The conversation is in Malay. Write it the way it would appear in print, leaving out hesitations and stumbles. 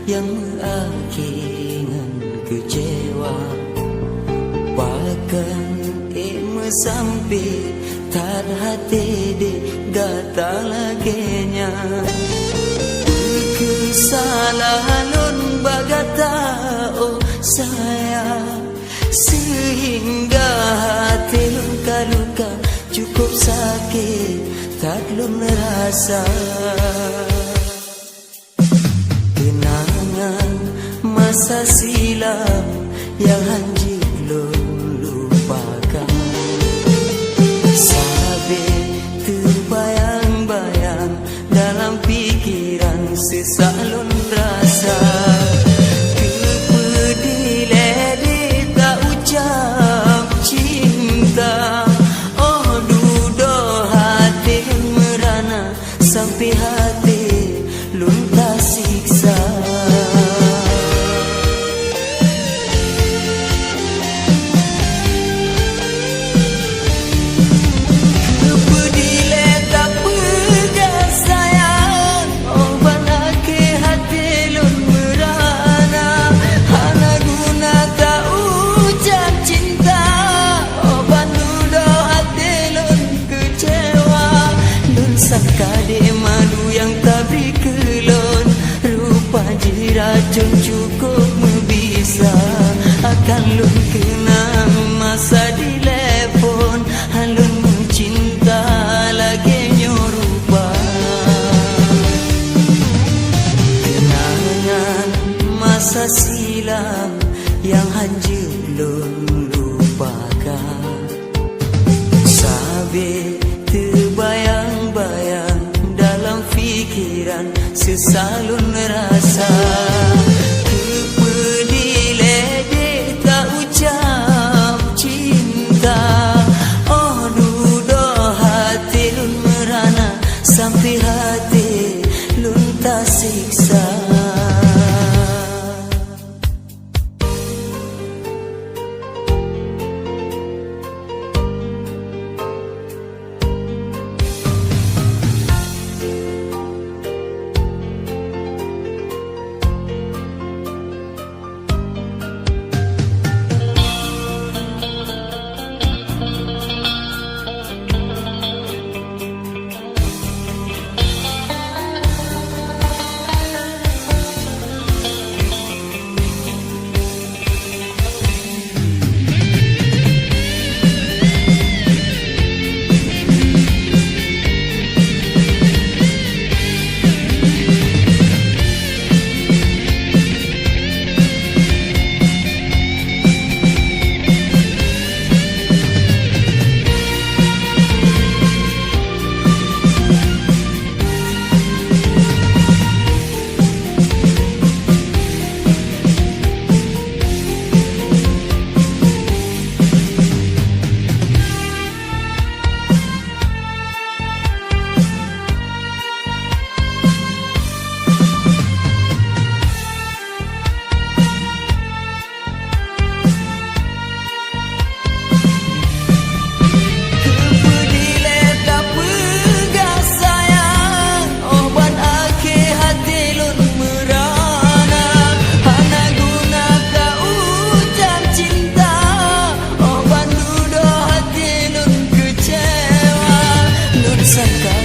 yang mengakhirkan kecewa. Bahkan sampai tak hati di gata laginya. Kesalahan lun bagata oh sayang, sehingga hati lun luka cukup sakit tak lun rasa. Kenangan masa silam yang hanjir lun lupakan. Sampai terbayang-bayang dalam pikiran sesalun rasa. Kepedilan tak ucap cinta. Oh dudo hati merana sampai hati lun tak siksa. Kade madu yang tak beri kelon, rupa racun cukup membisa. Akan lun kenang masa di telepon, halun mencinta lagi nyorupa. Kenangan masa silam yang hancur lun lupakan. Sampai terbayang-bayang dalam fikiran sesalun rasa. Kepedilan tak ucap cinta. Oh dudo hati lun merana sampai hati lun tak siksa. Sangka